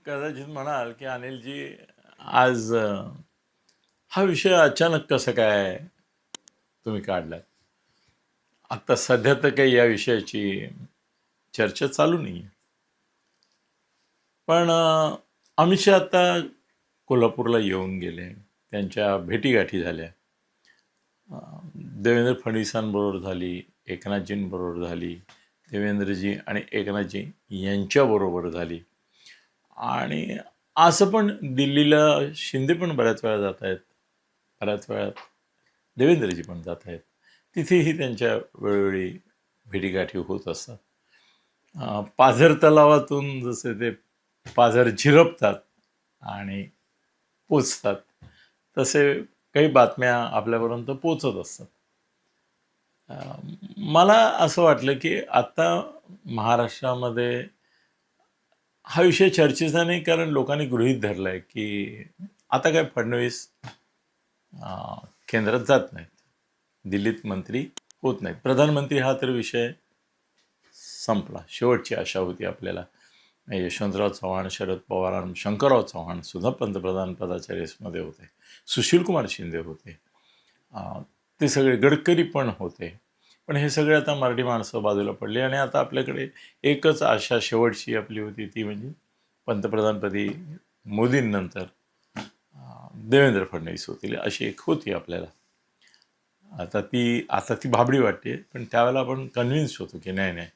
कदाचित म्हणाल की अनिलजी आज हा विषय अचानक कसं काय तुम्ही काढलात. आता सध्या तर काही या विषयाची चर्चा चालू नाही आहे. पण अमित शहा आता कोल्हापूरला येऊन गेले, त्यांच्या भेटीगाठी झाल्या. देवेंद्र फडणवीसांबरोबर झाली, एकनाथजींबरोबर झाली, देवेंद्रजी आणि एकनाथजी यांच्याबरोबर झाली. आणि असं पण दिल्लीला शिंदे पण बऱ्याच वेळा जात आहेत, बऱ्याच वेळा देवेंद्रजी पण जात आहेत. तिथेही त्यांच्या वेळोवेळी भेटीगाठी होत असतात. पाझर तलावातून जसे ते पाझर झिरपतात आणि पोचतात, तसे काही बातम्या आपल्यापर्यंत पोचत असतात. मला असं वाटलं की आता महाराष्ट्रामध्ये हा विषय चर्चेचा नाही, कारण लोकांनी गृहीत धरला आहे की आता काय फडणवीस केंद्रात जात नाहीत, दिल्लीत मंत्री होत नाहीत, प्रधानमंत्री हा तर विषय संपला. शेवटची आशा होती आपल्याला. यशवंतराव चव्हाण, शरद पवार, शंकरराव चव्हाण सुद्धा पंतप्रधान पदाच्या रेसमध्ये होते, सुशीलकुमार शिंदे होते, ते सगळे, गडकरी पण होते. पण हे सगळे आता मराठी माणसं बाजूला पडली आणि आता आपल्याकडे एकच आशा शेवटची आपली होती, ती म्हणजे पंतप्रधानपदी मोदींनंतर देवेंद्र फडणवीस होतील अशी एक होती आपल्याला. आता ती भाबडी वाटते, पण त्यावेळेला आपण कन्व्हिन्स होतो की नाही नाही,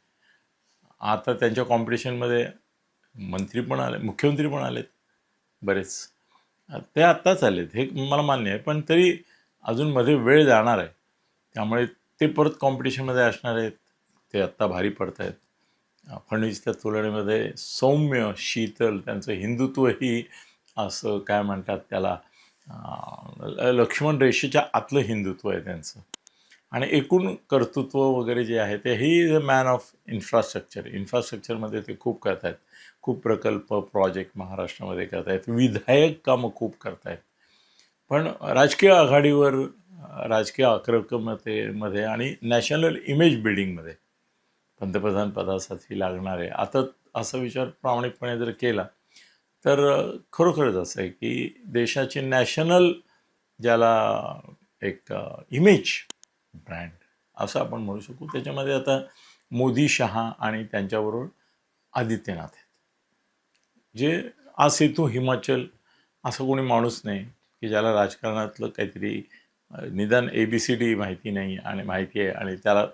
आता त्यांच्या कॉम्पिटिशनमध्ये मंत्री पण आले, मुख्यमंत्री पण आलेत बरेच, ते आत्ताच आलेत हे मला मान्य आहे, पण तरी अजून मध्ये वेळ जाणार आहे. त्यामुळे ते परत कॉम्पिटिशनमध्ये असणार आहेत. ते आत्ता भारी पडत आहेत. फडणवीस त्या तुलनेमध्ये सौम्य, शीतल, त्यांचं हिंदुत्वही असं काय म्हणतात त्याला, लक्ष्मण रेषेच्या आतलं हिंदुत्व आहे त्यांचं. आणि एकूण कर्तृत्व वगैरे जे आहे ते he is a man of इन्फ्रास्ट्रक्चरमध्ये ते खूप करत आहेत. खूप प्रकल्प, प्रोजेक्ट महाराष्ट्रामध्ये करत आहेत, विधायक कामं खूप करत आहेत. पण राजकीय आघाडीवर, राजकीय आक्रमकतेमध्ये आणि नॅशनल इमेज बिल्डिंगमध्ये पंतप्रधान पदासाठी लागणार आहे. आता असा विचार प्रामाणिकपणे जर केला तर खरोखरच असं आहे की देशाची नॅशनल, ज्याला एक इमेज ब्रँड असं आपण म्हणू शकू, त्याच्यामध्ये आता मोदी, शहा आणि त्यांच्याबरोबर आदित्यनाथ आहेत. जे आज सेतू हिमाचल असं कोणी माणूस नाही की ज्याला राजकारणातलं काहीतरी निदान ABCD माहिती नाही आणि माहिती आहे आणि त्याला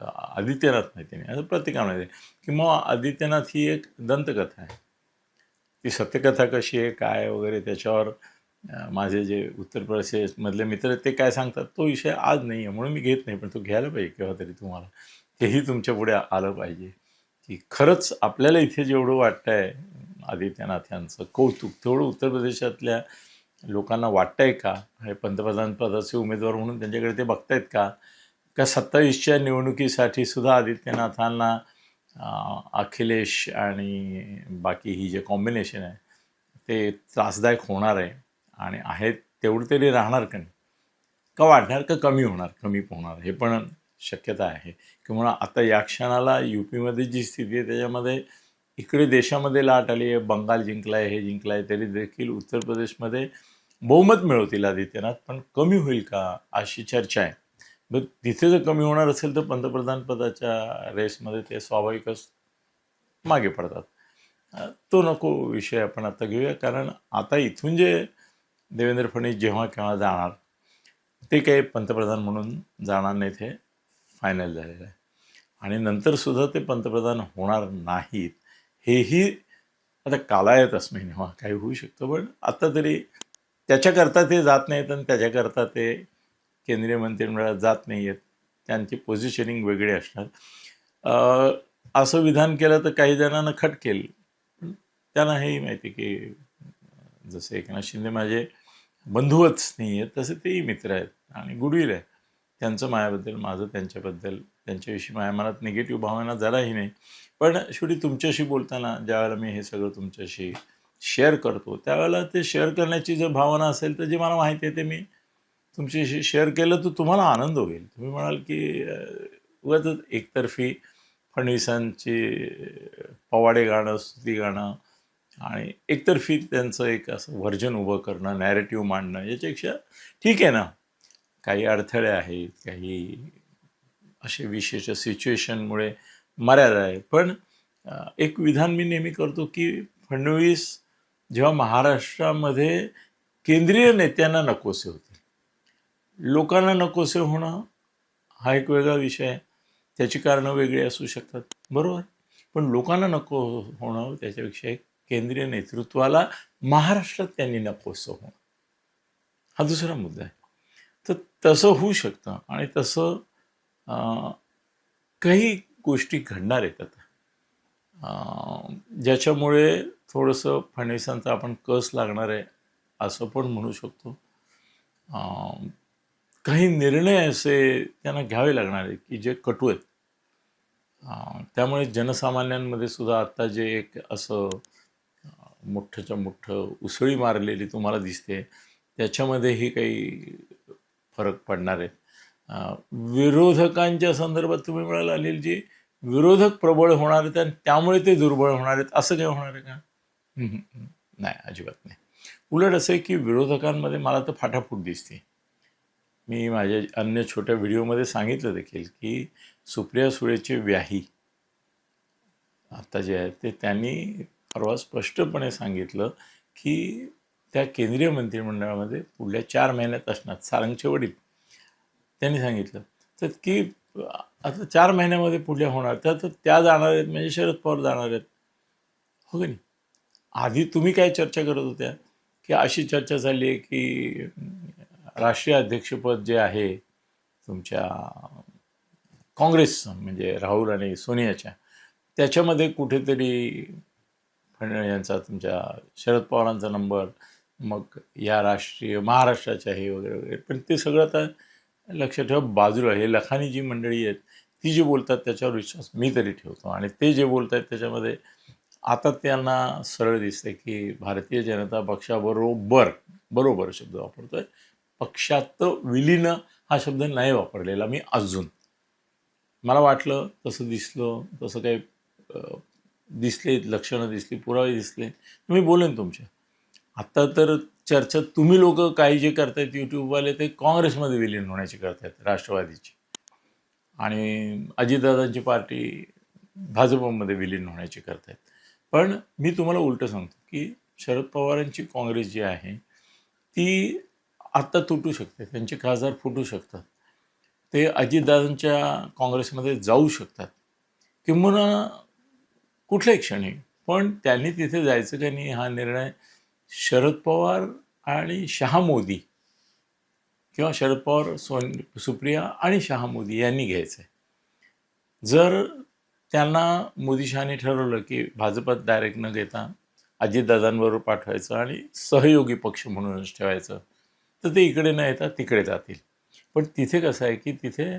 आदित्यनाथ माहिती नाही, असं प्रत्येकाला माहिती आहे. किंवा आदित्यनाथ ही एक दंतकथा आहे, ती सत्यकथा कशी आहे काय वगैरे त्याच्यावर माझे जे उत्तर प्रदेशमधले मित्र ते काय सांगतात तो विषय आज नाही आहे, म्हणून मी घेत नाही. पण तो घ्यायला पाहिजे केव्हा तरी, तुम्हाला तेही तुमच्या पुढे आलं पाहिजे की खरंच आपल्याला इथे जेवढं वाटतं आहे आदित्यनाथ यांचं कौतुक, तेवढं उत्तर प्रदेशातल्या लोकांना वाटतं आहे का? हे पंतप्रधान पदाचे उमेदवार म्हणून त्यांच्याकडे ते बघतायत का? 27च्या निवडणुकीसाठी सुद्धा आदित्यनाथांना अखिलेश आणि बाकी ही जे कॉम्बिनेशन आहे ते त्रासदायक होणार आहे आणि आहेत तेवढं तरी राहणार का नाही, का वाढणार का कमी होणार, कमी होणार हे पण शक्यता आहे. किंवा आता या क्षणाला UPमध्ये जी स्थिती आहे त्याच्यामध्ये इकडे देशामध्ये लाट आली आहे, बंगाल जिंकलाय, हे जिंकलाय, तरी देखील उत्तर प्रदेशमध्ये बहुमत मिळवतील आदित्यनाथ, पण कमी होईल का अशी चर्चा आहे. मग तिथे जर कमी होणार असेल तर पंतप्रधान पदाच्या रेसमध्ये ते स्वाभाविकच मागे पडतात. तो नको विषय आपण आता घेऊया, कारण आता इथून जे देवेंद्र फडणवीस जेव्हा केव्हा जाणार ते काही पंतप्रधान म्हणून जाणार नाही, ते फायनल झालेलं आहे. आणि नंतरसुद्धा ते पंतप्रधान होणार नाहीत हेही आता कालायत अस्मै नेव्हा काही होऊ शकतं. पण आता तरी त्याच्याकरता ते जात नाहीत आणि त्याच्याकरता ते केंद्रीय मंत्रिमंडळात जात नाही आहेत, त्यांची पोझिशनिंग वेगळी असणार. असं विधान केलं तर काही जणांना खटकेल, पण त्यांना हेही माहिती की जसे एकनाथ शिंदे माझे बंधूच नाही आहेत तसे तेही मित्र आहेत आणि गुडविल आहे. त्यांचं माझ्याबद्दल, माझं त्यांच्याबद्दल, त्यांच्याविषयी माझ्या मनात निगेटिव्ह भावना जराही नाही. पण शेवटी तुमच्याशी बोलताना ज्यावेळेला मी हे सगळं तुमच्याशी शेअर करतो त्यावेळेला ते शेअर करण्याची जर भावना असेल तर जे मला माहिती आहे ते मी तुमच्याशी शेअर केलं तर तुम्हाला आनंद होईल. तुम्ही म्हणाल की उगाचच एकतर्फी फडणवीसांची पवाडे गाणं, स्तुती गाणं आणि एकतर्फी त्यांचं एक असं व्हर्जन उभं करणं, नॅरेटिव्ह मांडणं, याच्यापेक्षा ठीक आहे ना, काही अडथळे आहेत, काही असे विशेष सिच्युएशनमुळे मर्यादा आहे. पण एक विधान मी नेहमी करतो की फडणवीस जेव्हा महाराष्ट्रामध्ये केंद्रीय नेत्यांना नकोसे होते, लोकांना नकोसे होणं हा एक वेगळा विषय आहे, त्याची कारणं वेगळी असू शकतात, बरोबर. पण लोकांना नको होणं त्याच्यापेक्षा एक केंद्रीय नेतृत्वाला महाराष्ट्रात त्यांनी नकोसं होणं हा दुसरा मुद्दा आहे. तर तसं होऊ शकतं आणि तसं काही गोष्टी घडणार आहेत आता, ज्याच्यामुळे थोडंसं फडणवीसांचा आपण कस लागणार आहे असं पण म्हणू शकतो. काही निर्णय असे त्यांना घ्यावे लागणार आहेत की जे कटू आहेत. त्यामुळे जनसामान्यांमध्ये सुद्धा आता जे एक असं मोठ्ठच्या मोठं उसळी मारलेली तुम्हाला दिसते, त्याच्यामध्येही काही फरक पडणार आहेत. विरोधकांच्या संदर्भात तुम्ही म्हणाल अनिलजी, विरोधक प्रबळ होणार आहेत आणि त्यामुळे ते दुर्बळ होणार आहेत, असं काय होणार आहे का? नाही, अजिबात नाही. उलट असं आहे की विरोधकांमध्ये मला तर फाटाफूट दिसते. मी माझ्या अन्य छोट्या व्हिडिओमध्ये सांगितलं देखील की सुप्रिया सुळेचे व्याही आता जे आहे ते त्यांनी परवा स्पष्टपणे सांगितलं की त्या केंद्रीय मंत्रिमंडळामध्ये पुढल्या 4 महिन्यात असणार. सारंगचे वडील त्यांनी सांगितलं तर की आता 4 महिन्यामध्ये पुढल्या होणार, तर त्या जाणार आहेत म्हणजे शरद पवार जाणार आहेत, हो की नाही. आधी तुम्ही काय चर्चा करत होत्या की अशी चर्चा झाली आहे की राष्ट्रीय अध्यक्षपद जे आहे तुमच्या काँग्रेसचं म्हणजे राहुल आणि सोनियाच्या, त्याच्यामध्ये कुठेतरी यांचा तुमच्या शरद पवारांचा नंबर, मग या राष्ट्रीय महाराष्ट्राच्या हे वगैरे वगैरे. पण ते सगळं आता लक्षात ठेवा बाजूला. हे लखानी जी मंडळी आहेत ती जे बोलतात त्याच्यावर विश्वास मी तरी ठेवतो, आणि ते जे बोलत आहेत त्याच्यामध्ये आता त्यांना सरळ दिसते की भारतीय जनता पक्षाबरोबर शब्द वापरतोय, पक्षात विलीन हा शब्द नाही वापरलेला मी अजून. मला वाटलं तसं दिसलं, तसं काही दिसले लक्षणं दिसली, पुरावे दिसले, मी बोलेन तुमच्या. आत्ता तर चर्चा तुम्ही लोक काही जे करतायत यूट्यूबवाले ते काँग्रेसमध्ये विलीन होण्याची करतायत, राष्ट्रवादीची, आणि अजितदादांची पार्टी भाजपमध्ये विलीन होण्याची करतायत. पण मी तुम्हाला उलटं सांगतो की शरद पवारांची काँग्रेस जी आहे ती आत्ता तुटू शकते, त्यांचे खासदार फुटू शकतात, ते अजितदादांच्या काँग्रेसमध्ये जाऊ शकतात किंवा कुठल्याही क्षणी. पण त्यांनी तिथे जायचं का नाही हा निर्णय शरद पवार आणि शहा मोदी किंवा शरद पवार सुप्रिया आणि शहा मोदी यांनी घ्यायचं आहे. जर त्यांना मोदी शहाने ठरवलं की भाजपात डायरेक्ट न घेता अजितदादांबरोबर पाठवायचं आणि सहयोगी पक्ष म्हणूनच ठेवायचं, तर ते इकडे न येता तिकडे जातील. पण तिथे कसं आहे की तिथे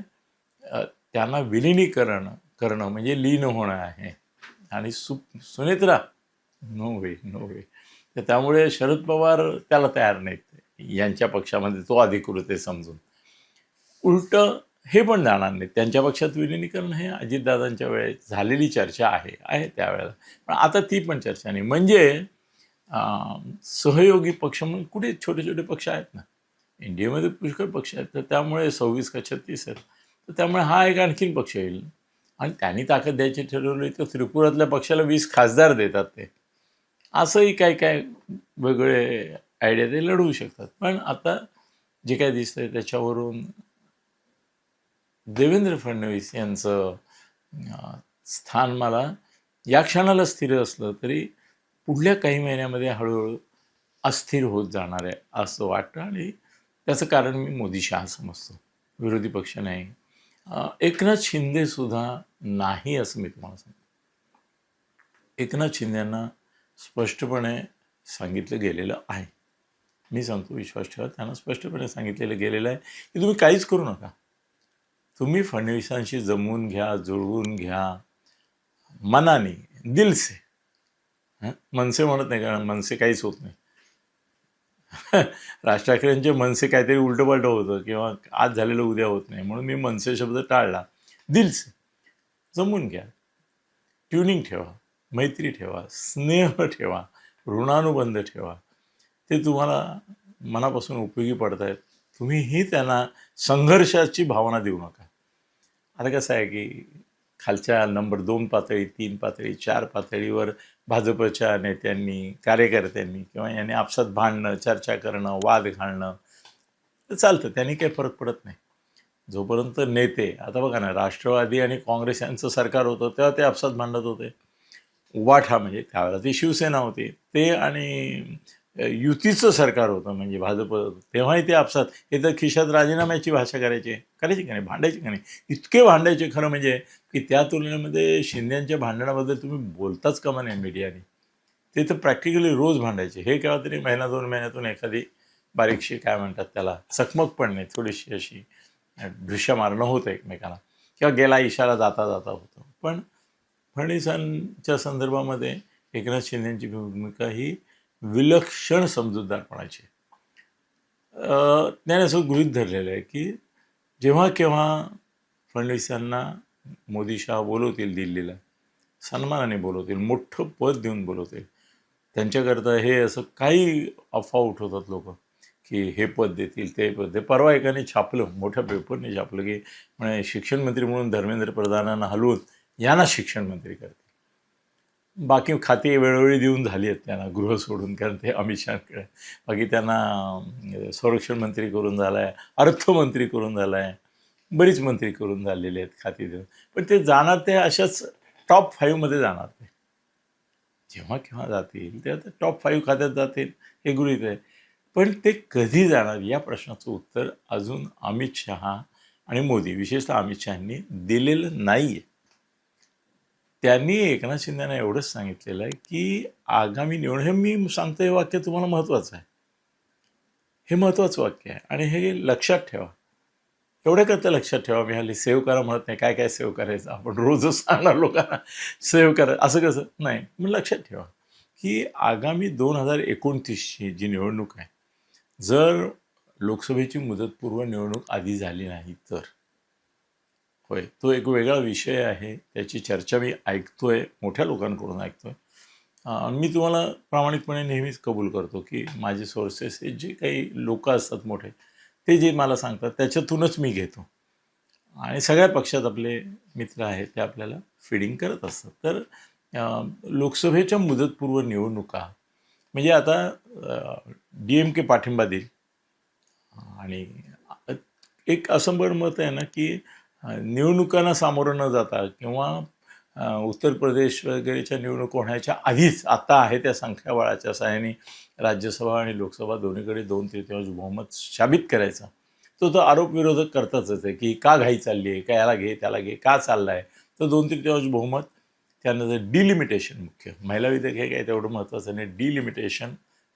त्यांना विलिनीकरण करणं म्हणजे लीन होणं आहे, आणि सुनेत्रा नो वे. तर त्यामुळे शरद पवार त्याला तयार नाहीत यांच्या पक्षामध्ये तो अधिकृत आहे समजून. उलटं हे पण जाणार नाही त्यांच्या पक्षात विलिनीकरण. हे अजितदादांच्या वेळेस झालेली चर्चा आहे त्यावेळेला, पण आता ती पण चर्चा नाही. म्हणजे सहयोगी पक्ष म्हणून कुठे छोटे छोटे पक्ष आहेत ना, इंडियामध्ये पुष्कळ पक्ष आहेत, तर त्यामुळे 26 का 36 आहेत, तर त्यामुळे हा एक आणखीन पक्ष येईल. आणि त्यांनी ताकद द्यायची ठरवली तर त्रिपुरातल्या पक्षाला 20 खासदार देतात ते, असंही काय वेगळे आयडिया ते लढवू शकतात. पण आता जे काय दिसतंय त्याच्यावरून देवेंद्र फडणवीस यांचं स्थान मला या क्षणाला स्थिर असलं तरी पुढल्या काही महिन्यामध्ये हळूहळू अस्थिर होत जाणार आहे असं वाटतं. आणि त्याचं कारण मी मोदी शहा समजतो, विरोधी पक्ष नाही. एकनाथ शिंदेसुद्धा नाही असं मी तुम्हाला सांगतो. एकनाथ शिंदेंना स्पष्टपणे सांगितलं गेलेलं आहे, मी सांगतो विश्वास ठेवा, त्यांना स्पष्टपणे सांगितलेलं गेलेलं आहे की तुम्ही काहीच करू नका, तुम्ही फडणवीसांशी जमवून घ्या, जुळवून घ्या मनाने, दिलसे. मनसे म्हणत नाही, कारण मनसे काहीच होत नाही. राज ठाकरेंचे मनसे काहीतरी उलटंपालटं होतं किंवा आज झालेलं उद्या होत नाही, म्हणून मी मनसे शब्द टाळला. दिलसे जमवून घ्या, ट्युनिंग ठेवा, मैत्री ठेवा, स्नेह ठेवा, ऋणानुबंध ठेवा. ते तुम्हाला मनापासून उपयोगी पडत आहेत. तुम्हीही त्यांना संघर्षाची भावना देऊ नका. आता कसं आहे की खालच्या नंबर 2 पातळी, 3 पातळी, 4 पातळीवर भाजपच्या नेत्यांनी, कार्यकर्त्यांनी किंवा यांनी आपसात भांडणं, चर्चा करणं, वाद घालणं तर चालतं, त्यांनी काही फरक पडत नाही. जोपर्यंत नेते, आता बघा ना, राष्ट्रवादी आणि काँग्रेस यांचं सरकार होतं तेव्हा ते आपसात भांडत होते. उबाठा म्हणजे त्यावेळेला ती शिवसेना होती, ते आणि युतीचं सरकार होतं म्हणजे भाजप, तेव्हाही ते आपसात हे तर खिशात राजीनाम्याची भाषा करायची का नाही, भांडायची का नाही, इतके भांडायचे खरं म्हणजे की त्या तुलनेमध्ये शिंदेच्या भांडणाबद्दल तुम्ही बोलताच कामा नाही मीडियाने. ते तर प्रॅक्टिकली रोज भांडायचे. हे केव्हा तरी महिना 2 महिन्यातून एखादी बारीकशी काय म्हणतात त्याला चकमक पण नाही, थोडीशी अशी दृश्य मारणं होतं एकमेकांना किंवा गेला इशारा जाता जाता होतं. पण फडणवीसांच्या संदर्भामध्ये एकनाथ शिंदेची भूमिका ही विलक्षण समजूतदारपणाची. त्याने असं गृहीत धरलेलं आहे की जेव्हा केव्हा फडणवीसांना मोदी शहा बोलवतील दिल्लीला, सन्मानाने बोलवतील, मोठं पद देऊन बोलवतील, त्यांच्याकरता हे असं काही अफवा उठवतात लोक की हे पद देतील, ते पद दे. परवा एकाने छापलं, मोठ्या पेपरने छापलं की म्हणजे शिक्षण मंत्री म्हणून धर्मेंद्र प्रधानांना हलवून यांना शिक्षण मंत्री करतील. बाकी खाती वेळोवेळी देऊन झाली आहेत त्यांना गृह सोडून, कारण ते अमित शहाकडे. बाकी त्यांना संरक्षण मंत्री करून झाला आहे, अर्थमंत्री करून झाला आहे, बरीच मंत्री करून झालेले आहेत खाती देऊन. पण ते जाणार ते अशाच टॉप 5मध्ये जाणार. ते जेव्हा केव्हा जातील तेव्हा टॉप 5 खात्यात जातील हे गृहीत आहे. पण ते कधी जाणार या प्रश्नाचं उत्तर अजून अमित शहा आणि मोदी, विशेषतः अमित शहांनी दिलेलं नाही आहे. त्यांनी एकनाथ शिंदेना एवढंच सांगितलेलं आहे की आगामी निवडणूक, हे मी सांगतो हे वाक्य तुम्हाला महत्त्वाचं आहे, हे महत्त्वाचं वाक्य आहे आणि हे लक्षात ठेवा. एवढ्याकरता लक्षात ठेवा, मी हल्ली सेव्ह करा म्हणत नाही, काय काय सेव्ह करायचं आपण रोजच सांगणार लोकांना सेव्ह करा, असं कसं नाही. मग लक्षात ठेवा की आगामी 2029ची जी निवडणूक आहे, जर लोकसभेची मुदतपूर्व निवडणूक आधी झाली नाही तर, होय, तो एक वेगळा विषय आहे, त्याची चर्चा मी ऐकतोय, मोठ्या लोकांकडून ऐकतोय. मी तुम्हाला प्रामाणिकपणे नेहमीच कबूल करतो की माझे सोर्सेस हे जे काही लोक असतात मोठे, ते जे मला सांगतात त्याच्यातूनच मी घेतो आणि सगळ्या पक्षात आपले मित्र आहेत ते आपल्याला फीडिंग करत असतात. तर लोकसभेच्या मुदतपूर्व निवडणुका म्हणजे आता DMK पाठिंबा देईल आणि एक असं पण मत आहे ना की निवडणुकांना सामोरं न जाता किंवा उत्तर प्रदेश वगैरेच्या निवडणूक होण्याच्या आधीच आता आहे त्या संख्याबळाच्या सहाय्याने राज्यसभा आणि लोकसभा दोन्हीकडे 2/3 बहुमत साबित करायचा, तो आरोप विरोधक करतातच आहे की का घाई चालली आहे, का याला घे त्याला घे, का चालला आहे. तर 2/3 बहुमत, त्यानंतर डिलिमिटेशन, मुख्य महिला विधेयक हे काय तेवढं महत्त्वाचं नाही, डिलिमिटेशन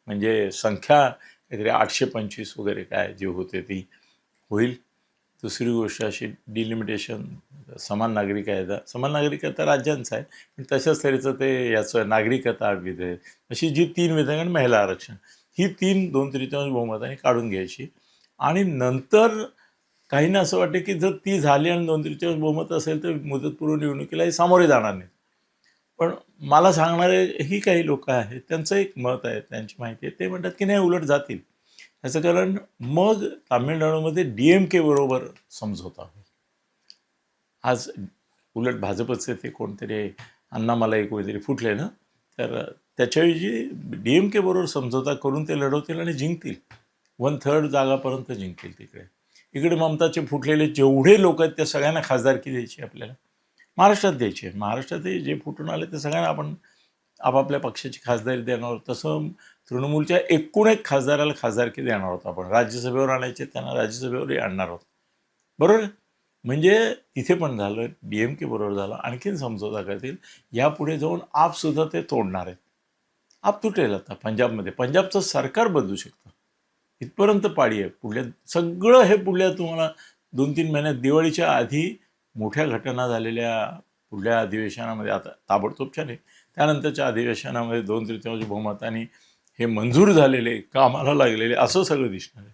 म्हणजे संख्या काहीतरी 825 वगैरे काय जे होते ती होईल. दुसरी गोष्ट अशी डिलिमिटेशन, समान नागरिक कायदा, समान नागरिक कायदा राज्यांचा आहे पण तशाच तऱ्हेचं ते याचं नागरिकता विधेयक, अशी जी 3 विधेयक आणि महिला आरक्षण, ही 3 2/3 बहुमताने काढून घ्यायची. आणि नंतर काहींना असं वाटतं की जर ती झाली आणि 2/3 बहुमत असेल तर मुदतपूर्व निवडणुकीला हे सामोरे जाणार नाहीत. पण मला सांगणारे ही काही लोक आहेत, त्यांचं एक मत आहे, त्यांची माहिती आहे, ते म्हणतात की नाही उलट जातील. याचं कारण मग तामिळनाडूमध्ये DMK बरोबर समझोता होईल. आज उलट भाजपचे ते कोणतरी अण्णामलाई कोणीतरी फुटले ना, तर त्याच्याऐवजी DMK बरोबर समझोता करून ते लढवतील आणि जिंकतील, 1/3 जागापर्यंत जिंकतील तिकडे. इकडे ममताचे फुटलेले जेवढे लोक आहेत त्या सगळ्यांना खासदारकी द्यायची, आपल्याला महाराष्ट्रात द्यायची आहे. महाराष्ट्रात जे फुटून आले ते सगळ्यांना आपण आपापल्या पक्षाची खासदारी देणार आहोत. तसं तृणमूलच्या एकूण एक खासदाराला खासदारकी देणार आहोत आपण, राज्यसभेवर आणायचे त्यांना राज्यसभेवरही आणणार आहोत, बरोबर. म्हणजे इथे पण झालं, DMK बरोबर झालं, आणखीन समझोता करतील. यापुढे जाऊन आपसुद्धा ते तोडणार आहेत. आप तुटेल आता पंजाबमध्ये, पंजाबचं सरकार बदलू शकतं, इथपर्यंत पाडी आहे. पुढल्या सगळं हे पुढल्या तुम्हाला 2-3 महिन्यात दिवाळीच्या आधी मोठ्या घटना झालेल्या पुढल्या अधिवेशनामध्ये, आता ताबडतोबच्या नाही, त्यानंतरच्या अधिवेशनामध्ये 2/3 बहुमताने हे मंजूर झालेले, कामाला लागलेले, असं सगळं दिसणार आहे.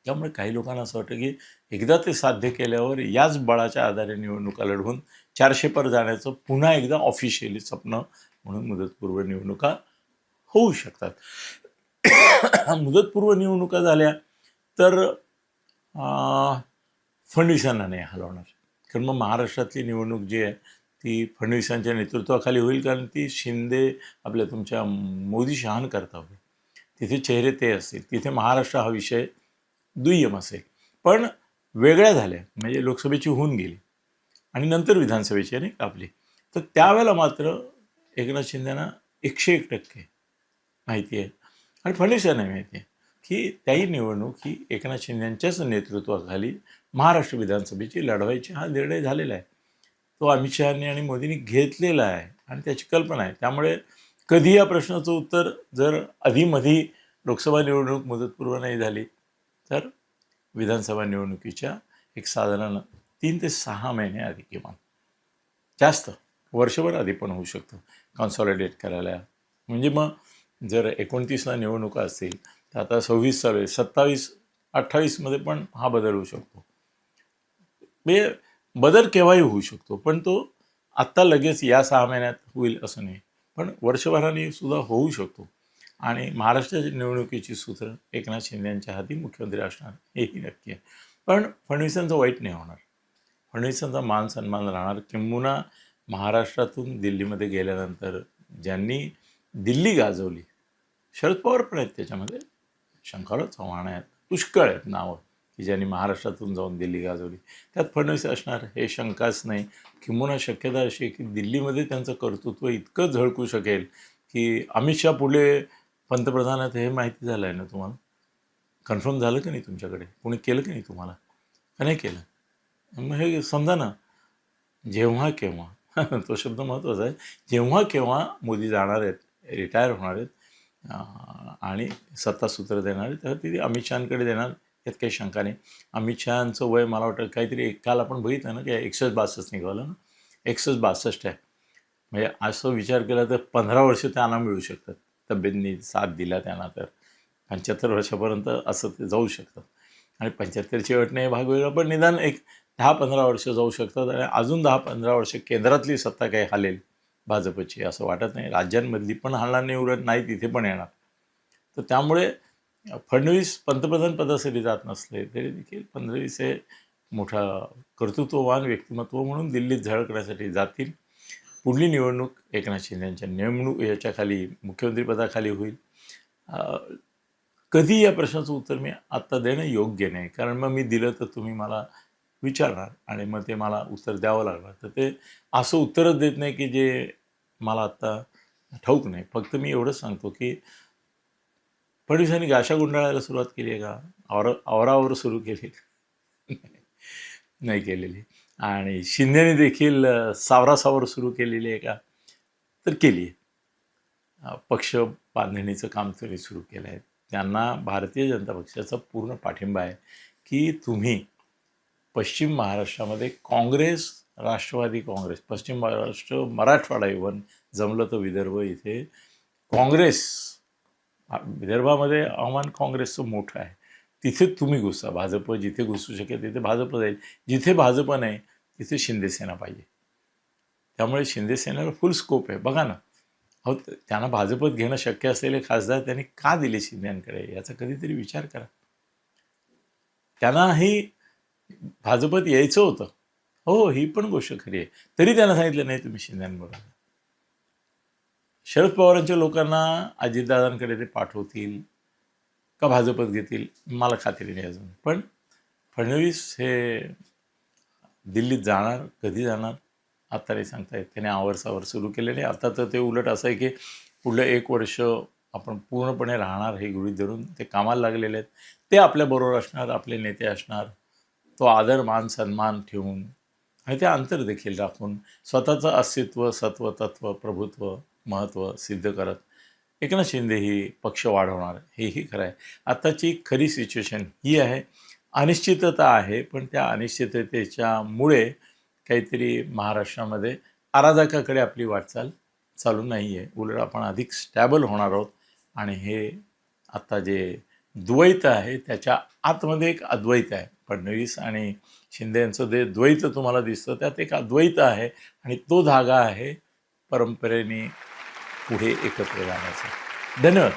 त्यामुळे काही लोकांना असं वाटतं की एकदा ते साध्य केल्यावर याच बळाच्या आधारे निवडणुका लढवून 400 पर जाण्याचं पुन्हा एकदा ऑफिशियली स्वप्न म्हणून मुदतपूर्व निवडणुका होऊ शकतात. मुदतपूर्व निवडणुका झाल्या तर फडणवीसांना नाही हलवणार, कारण मग महाराष्ट्रातली निवडणूक जी आहे ती फडणवीसांच्या नेतृत्वाखाली होईल, कारण ती शिंदे आपल्या तुमच्या मोदी शहांकरता होईल. तिथे चेहरे ते असतील, तिथे महाराष्ट्र हा विषय दुय्यम असेल. पण वेगळ्या झाल्या म्हणजे लोकसभेची होऊन गेली आणि नंतर विधानसभेची नाही कापली, तर त्यावेळेला मात्र एकनाथ शिंदेना 101% माहिती आहे आणि फडणवीसांना माहिती आहे की त्याही निवडणूक ही एकनाथ शिंदेच्याच नेतृत्वाखाली महाराष्ट्र विधानसभेची लढवायची हा निर्णय झालेला आहे. तो अमित शहानी आणि मोदींनी घेतलेला आहे आणि त्याची कल्पना आहे. त्यामुळे कधी या प्रश्नाचं उत्तर जर अधीमधी लोकसभा निवडणूक मुदतपूर्व नाही झाली तर विधानसभा निवडणुकीच्या एक साधारण 3 ते 6 महिने आधी किमान, जास्त वर्षभर आधी पण होऊ शकतं कॉन्सॉलिडेट करायला. म्हणजे मग जर 29ला निवडणुका असतील तर आता 26 चालू आहे, 27-28मध्ये पण हा बदल होऊ शकतो. म्हणजे बदल केव्हाही होऊ शकतो, पण तो आत्ता लगेच या 6 महिन्यात होईल असं नाही, पण वर्षभराने सुद्धा होऊ शकतो. आणि महाराष्ट्राच्या निवडणुकीची सूत्र एकनाथ शिंदे यांच्या हाती मुख्यमंत्री असणार हेही नक्की आहे. पण फडणवीसांचं वाईट नाही होणार, फडणवीसांचा मान सन्मान राहणार. किंबहुना महाराष्ट्रातून दिल्लीमध्ये गेल्यानंतर ज्यांनी दिल्ली गाजवली, शरद पवार पण आहेत त्याच्यामध्ये, शंकरराव चव्हाण आहेत, पुष्कळ आहेत नावं की ज्यांनी महाराष्ट्रातून जाऊन दिल्ली गाजवली, त्यात फडणवीस असणार हे शंकाच नाही. किंबहुना शक्यता अशी आहे की दिल्लीमध्ये त्यांचं कर्तृत्व इतकं झळकू शकेल की अमित शहा पुढे पंतप्रधान आहेत हे माहिती झालं आहे ना तुम्हाला, कन्फर्म झालं की नाही तुमच्याकडे, कोणी केलं की नाही तुम्हाला, का नाही केलं? मग हे समजा ना, जेव्हा केव्हा तो शब्द महत्त्वाचा आहे, जेव्हा केव्हा मोदी जाणार आहेत, रिटायर होणार आहेत आणि सत्तासूत्र देणार आहेत, तर ती अमित शहांकडे देणार, यात काही शंका नाही. अमित शहांचं वय मला वाटतं काहीतरी काल आपण बघितलं ना की 162 निघालं ना, 162 आहे. म्हणजे असं विचार केला तर 15 वर्ष त्यांना मिळू शकतात, तब्येतनी साथ दिला त्यांना तर 75 वर्षापर्यंत असं ते जाऊ शकतात. आणि 75ची अट नाही भाग वेगळा, पण निदान एक 10-15 वर्ष जाऊ शकतात आणि अजून 10-15 वर्ष केंद्रातली सत्ता काही हालेल भाजपची असं वाटत नाही. राज्यांमधली पण हलणार नाही, उलट नाही तिथे पण येणार. तर त्यामुळे फडणवीस पंतप्रधान पदासाठी जात नसले तरी देखील फडणवीस हे मोठा कर्तृत्ववान व्यक्तिमत्व म्हणून दिल्लीत झळकण्यासाठी जातील. पुढली निवडणूक एकनाथ शिंदे यांच्या नेमणूक याच्याखाली मुख्यमंत्रीपदाखाली होईल. कधी या प्रश्नाचं उत्तर मी आत्ता देणं योग्य नाही, कारण मग मी दिलं तर तुम्ही मला विचारणार आणि मग ते मला उत्तर द्यावं लागणार. तर ते असं उत्तरच देत नाही की जे मला आत्ता ठाऊक नाही. फक्त मी एवढंच सांगतो की फडणवीसांनी गाशा गुंडाळायला सुरुवात केली आहे का, आवरावर सुरू केली नाही केलेली. आणि शिंदेने देखील सावरासावर सुरू केलेली आहे का, तर केली आहे. पक्ष बांधणीचं काम त्यांनी सुरू केलं आहे. त्यांना भारतीय जनता पक्षाचा पूर्ण पाठिंबा आहे की तुम्ही पश्चिम महाराष्ट्रामध्ये काँग्रेस, राष्ट्रवादी काँग्रेस, पश्चिम महाराष्ट्र, मराठवाडा, इव्हन जमलं तर विदर्भ, इथे काँग्रेस, विदर्भामध्ये आव्हान काँग्रेसचं मोठं आहे, तिथे तुम्ही घुसा. भाजप जिथे घुसू शकेल तिथे भाजप जाईल, जिथे भाजप नाही तिथे शिंदेसेना पाहिजे. त्यामुळे शिंदेसेनेला फुल स्कोप आहे. बघा ना, अहो त्यांना भाजपत घेणं शक्य असलेले खासदार त्यांनी का दिले शिंदेकडे, याचा कधीतरी विचार करा. त्यांनाही भाजपत यायचं होतं, हो ही पण गोष्ट खरी आहे, तरी त्यांना सांगितलं नाही तुम्ही शिंदेबरोबर. शरद पवारांच्या लोकांना अजितदादांकडे ते पाठवतील का भाजपत घेतील मला खात्री नाही अजून. पण फडणवीस हे दिल्लीत जाणार, कधी जाणार आता नाही सांगता येत. त्याने आवरसावर सुरू केलेले. आता तर ते उलट असं आहे की पुढलं 1 वर्ष आपण पूर्णपणे राहणार हे गृहीत धरून ते कामाला लागलेले आहेत. ते आपल्याबरोबर असणार, आपले नेते असणार, तो आदर मान सन्मान ठेवून आणि ते अंतर देखील राखून स्वतःचं अस्तित्व, सत्व, तत्व, प्रभुत्व, महत्त्व सिद्ध करत एकनाथ शिंदे ही पक्ष वाढवणार, हेही खरं आहे. आत्ताची खरी सिच्युएशन ही आहे, अनिश्चितता आहे, पण त्या अनिश्चिततेच्यामुळे काहीतरी महाराष्ट्रामध्ये अराजकाकडे आपली वाटचाल चालू नाही आहे. उलट आपण अधिक स्टॅबल होणार आहोत आणि हे आत्ता जे द्वैत आहे त्याच्या आतमध्ये एक अद्वैत आहे. फडणवीस आणि शिंदे यांचं जे द्वैत तुम्हाला दिसतं त्यात एक अद्वैत आहे आणि तो धागा आहे परंपरेने पुढे एकत्र जाण्याचा. धन्यवाद.